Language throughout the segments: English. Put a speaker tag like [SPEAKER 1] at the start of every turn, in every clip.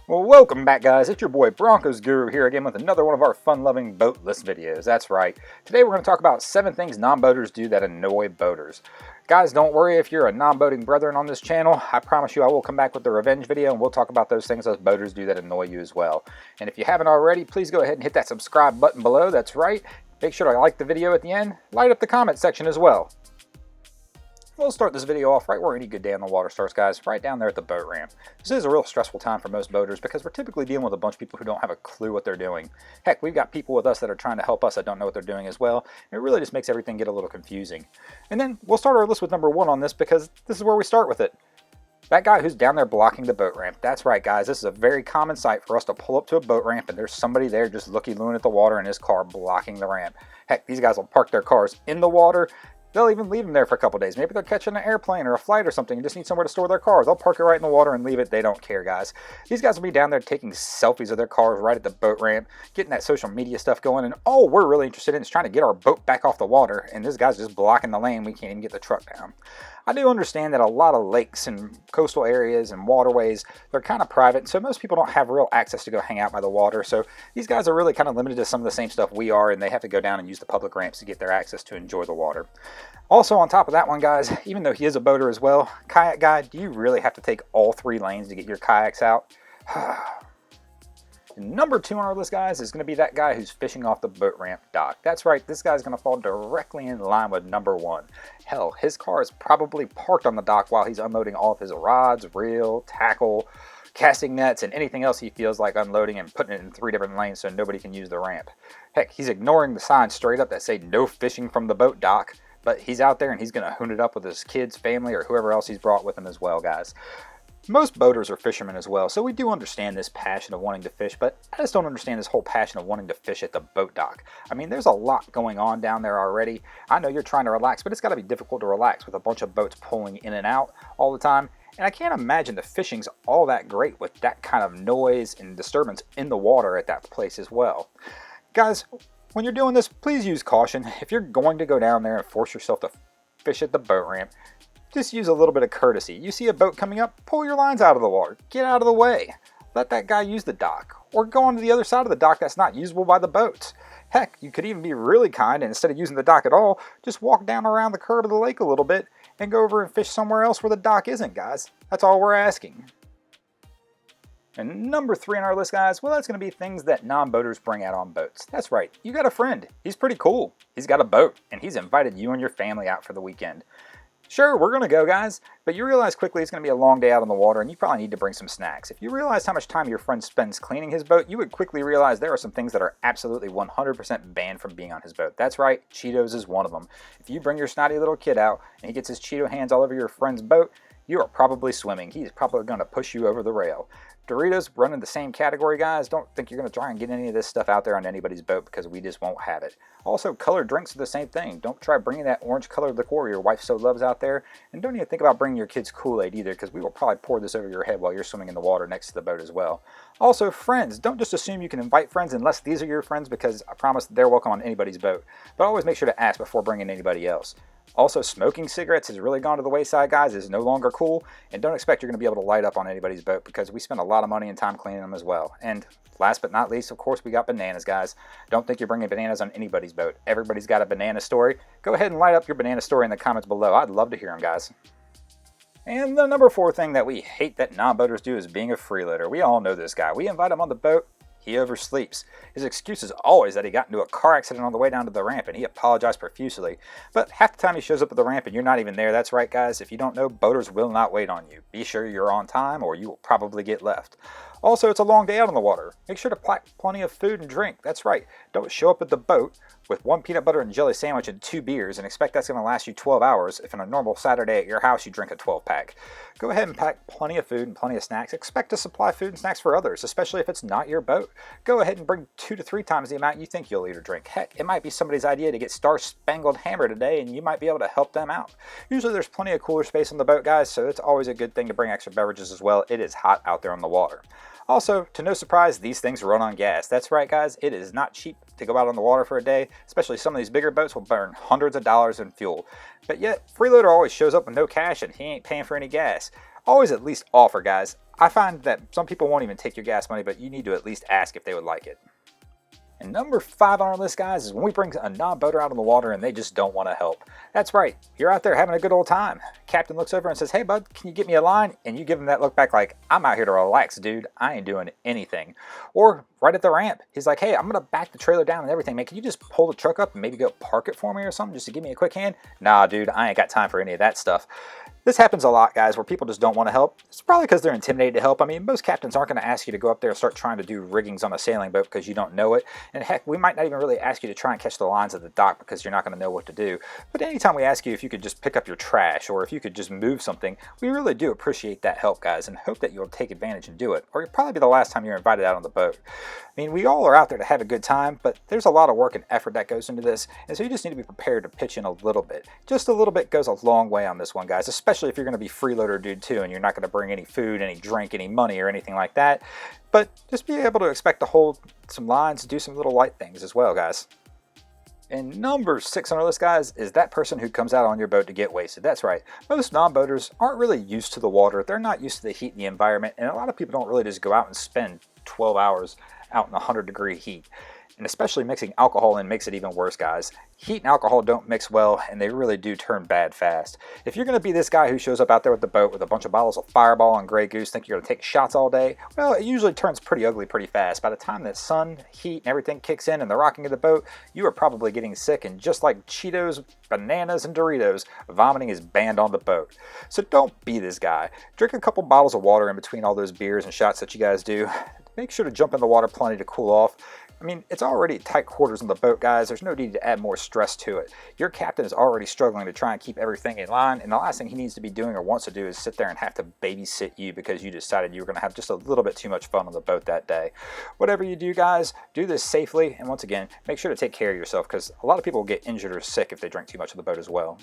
[SPEAKER 1] Well, welcome back, guys. It's your boy Broncos Guru here again with another one of our fun-loving boat list videos. That's right. Today we're going to talk about 7 things non-boaters do that annoy boaters. Guys, don't worry if you're a non-boating brethren on this channel. I promise you I will come back with the revenge video and we'll talk about those things us boaters do that annoy you as well. And if you haven't already, please go ahead and hit that subscribe button below. That's right. Make sure to like the video at the end. Light up the comment section as well. We'll start this video off right where any good day on the water starts, guys, right down there at the boat ramp. This is a real stressful time for most boaters because we're typically dealing with a bunch of people who don't have a clue what they're doing. Heck, we've got people with us that are trying to help us that don't know what they're doing as well. It really just makes everything get a little confusing. And then we'll start our list with number 1 on this because this is where we start with it. That guy who's down there blocking the boat ramp. That's right, guys. This is a very common sight for us to pull up to a boat ramp and there's somebody there just looking at the water in his car blocking the ramp. Heck, these guys will park their cars in the water. They'll even leave them there for a couple days. Maybe they're catching an airplane or a flight or something and just need somewhere to store their cars. They'll park it right in the water and leave it. They don't care, guys. These guys will be down there taking selfies of their cars right at the boat ramp, getting that social media stuff going, and all we're really interested in is trying to get our boat back off the water, and this guy's just blocking the lane. We can't even get the truck down. I do understand that a lot of lakes and coastal areas and waterways, they're kind of private, so most people don't have real access to go hang out by the water, so these guys are really kind of limited to some of the same stuff we are, and they have to go down and use the public ramps to get their access to enjoy the water. Also, on top of that one, guys, even though he is a boater as well, kayak guy, do you really have to take all 3 lanes to get your kayaks out? Number 2 on our list, guys, is going to be that guy who's fishing off the boat ramp dock. That's right, this guy's going to fall directly in line with number 1. Hell, his car is probably parked on the dock while he's unloading all of his rods, reel, tackle, casting nets, and anything else he feels like unloading and putting it in 3 different lanes so nobody can use the ramp. Heck, he's ignoring the signs straight up that say no fishing from the boat dock, but he's out there and he's going to hoon it up with his kids, family, or whoever else he's brought with him as well, guys. Most boaters are fishermen as well, so we do understand this passion of wanting to fish, but I just don't understand this whole passion of wanting to fish at the boat dock. I mean, there's a lot going on down there already. I know you're trying to relax, but it's got to be difficult to relax with a bunch of boats pulling in and out all the time. And I can't imagine the fishing's all that great with that kind of noise and disturbance in the water at that place as well. Guys, when you're doing this, please use caution. If you're going to go down there and force yourself to fish at the boat ramp, just use a little bit of courtesy. You see a boat coming up, pull your lines out of the water. Get out of the way. Let that guy use the dock. Or go on to the other side of the dock that's not usable by the boats. Heck, you could even be really kind and instead of using the dock at all, just walk down around the curve of the lake a little bit and go over and fish somewhere else where the dock isn't, guys. That's all we're asking. And number 3 on our list, guys, well, that's going to be things that non-boaters bring out on boats. That's right, you got a friend. He's pretty cool. He's got a boat, and he's invited you and your family out for the weekend. Sure, we're going to go, guys, but you realize quickly it's going to be a long day out on the water, and you probably need to bring some snacks. If you realize how much time your friend spends cleaning his boat, you would quickly realize there are some things that are absolutely 100% banned from being on his boat. That's right, Cheetos is one of them. If you bring your snotty little kid out, and he gets his Cheeto hands all over your friend's boat, you are probably swimming. He's probably going to push you over the rail. Doritos run in the same category, guys. Don't think you're going to try and get any of this stuff out there on anybody's boat because we just won't have it. Also, colored drinks are the same thing. Don't try bringing that orange colored liqueur your wife so loves out there. And don't even think about bringing your kids Kool-Aid either because we will probably pour this over your head while you're swimming in the water next to the boat as well. Also, friends. Don't just assume you can invite friends unless these are your friends because I promise they're welcome on anybody's boat. But always make sure to ask before bringing anybody else. Also, smoking cigarettes has really gone to the wayside, guys. It's no longer cool. And don't expect you're going to be able to light up on anybody's boat because we spend a lot of money and time cleaning them as well. And last but not least, of course, we got bananas, guys. Don't think you're bringing bananas on anybody's boat. Everybody's got a banana story. Go ahead and light up your banana story in the comments below. I'd love to hear them, guys. And the number 4 thing that we hate that non-boaters do is being a freeloader. We all know this guy. We invite him on the boat. He oversleeps. His excuse is always that he got into a car accident on the way down to the ramp and he apologized profusely. But half the time he shows up at the ramp and you're not even there. That's right, guys. If you don't know, boaters will not wait on you. Be sure you're on time or you will probably get left. Also, it's a long day out on the water. Make sure to pack plenty of food and drink. That's right. Don't show up at the boat with 1 peanut butter and jelly sandwich and 2 beers and expect that's going to last you 12 hours if on a normal Saturday at your house you drink a 12-pack. Go ahead and pack plenty of food and plenty of snacks. Expect to supply food and snacks for others, especially if it's not your boat. Go ahead and bring 2 to 3 times the amount you think you'll eat or drink. Heck, it might be somebody's idea to get Star-Spangled Hammer today and you might be able to help them out. Usually there's plenty of cooler space on the boat, guys, so it's always a good thing to bring extra beverages as well. It is hot out there on the water. Also, to no surprise, these things run on gas. That's right, guys, it is not cheap to go out on the water for a day, especially some of these bigger boats will burn hundreds of dollars in fuel. But yet, Freeloader always shows up with no cash and he ain't paying for any gas. always at least offer, guys. I find that some people won't even take your gas money, but you need to at least ask if they would like it. And number 5 on our list, guys, is when we bring a non-boater out on the water and they just don't want to help. That's right, you're out there having a good old time. Captain looks over and says, "Hey bud, can you get me a line?" And you give him that look back like, "I'm out here to relax, dude. I ain't doing anything." Or right at the ramp, he's like, "Hey, I'm going to back the trailer down and everything, man. Can you just pull the truck up and maybe go park it for me or something just to give me a quick hand?" "Nah, dude, I ain't got time for any of that stuff." This happens a lot, guys, where people just don't want to help. It's probably because they're intimidated to help. I mean, most captains aren't going to ask you to go up there and start trying to do riggings on a sailing boat because you don't know it. And heck, we might not even really ask you to try and catch the lines at the dock because you're not going to know what to do. But anytime we ask you if you could just pick up your trash or if you could just move something, we really do appreciate that help, guys, and hope that you'll take advantage and do it. Or it'll probably be the last time you're invited out on the boat. I mean, we all are out there to have a good time, but there's a lot of work and effort that goes into this, and so you just need to be prepared to pitch in a little bit. Just a little bit goes a long way on this one, guys, especially if you're going to be freeloader dude too, and you're not going to bring any food, any drink, any money, or anything like that. But just be able to expect to hold some lines, do some little light things as well, guys. And number 6 on our list, guys, is that person who comes out on your boat to get wasted. That's right. Most non-boaters aren't really used to the water. They're not used to the heat and the environment, and a lot of people don't really just go out and spend 12 hours out in 100-degree heat. And especially mixing alcohol in makes it even worse, guys. Heat and alcohol don't mix well, and they really do turn bad fast. If you're going to be this guy who shows up out there with the boat with a bunch of bottles of Fireball and Grey Goose, think you're going to take shots all day, well, it usually turns pretty ugly pretty fast. By the time that sun, heat, and everything kicks in and the rocking of the boat, you are probably getting sick, and just like Cheetos, bananas, and Doritos, vomiting is banned on the boat. So don't be this guy. Drink a couple bottles of water in between all those beers and shots that you guys do. Make sure to jump in the water plenty to cool off. I mean, it's already tight quarters on the boat, guys. There's no need to add more stress to it. Your captain is already struggling to try and keep everything in line, and the last thing he needs to be doing or wants to do is sit there and have to babysit you because you decided you were going to have just a little bit too much fun on the boat that day. Whatever you do, guys, do this safely, and once again, make sure to take care of yourself because a lot of people will get injured or sick if they drink too much of the boat as well.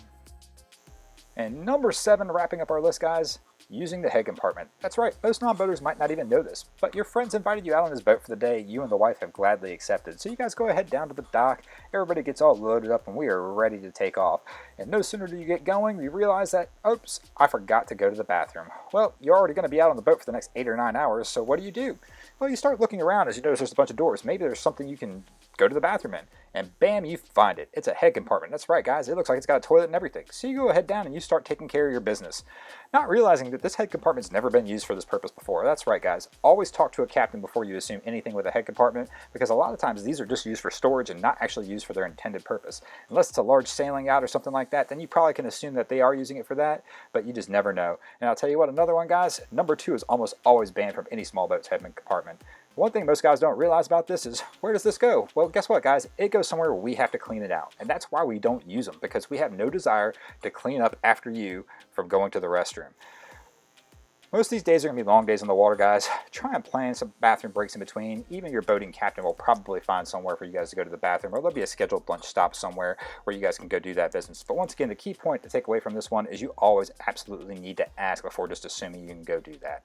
[SPEAKER 1] And number 7, wrapping up our list, guys, using the head compartment. That's right, most non-boaters might not even know this, but your friends invited you out on this boat for the day you and the wife have gladly accepted. So you guys go ahead down to the dock, everybody gets all loaded up, and we are ready to take off. And no sooner do you get going, you realize that, oops, I forgot to go to the bathroom. Well, you're already going to be out on the boat for the next 8 or 9 hours, so what do? Well, you start looking around as you notice there's a bunch of doors. Maybe there's something you can go to the bathroom in, and bam, you find it. It's a head compartment. That's right, guys. It looks like it's got a toilet and everything. So you go ahead down and you start taking care of your business, not realizing that this head compartment's never been used for this purpose before. That's right, guys. Always talk to a captain before you assume anything with a head compartment, because a lot of times these are just used for storage and not actually used for their intended purpose. Unless it's a large sailing yacht or something like that, then you probably can assume that they are using it for that, but you just never know. And I'll tell you what, another one, guys, number 2 is almost always banned from any small boat's head compartment. One thing most guys don't realize about this is, where does this go? Well, guess what, guys? It goes somewhere where we have to clean it out. And that's why we don't use them, because we have no desire to clean up after you from going to the restroom. Most of these days are going to be long days on the water, guys. Try and plan some bathroom breaks in between. Even your boating captain will probably find somewhere for you guys to go to the bathroom, or there'll be a scheduled lunch stop somewhere where you guys can go do that business. But once again, the key point to take away from this one is you always absolutely need to ask before just assuming you can go do that.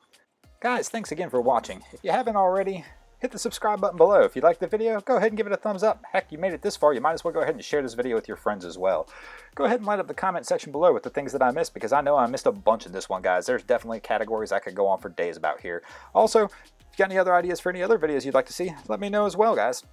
[SPEAKER 1] Guys, thanks again for watching. If you haven't already, hit the subscribe button below. If you liked the video, go ahead and give it a thumbs up. Heck, you made it this far, you might as well go ahead and share this video with your friends as well. Go ahead and light up the comment section below with the things that I missed, because I know I missed a bunch in this one, guys. There's definitely categories I could go on for days about here. Also, if you got any other ideas for any other videos you'd like to see, let me know as well, guys.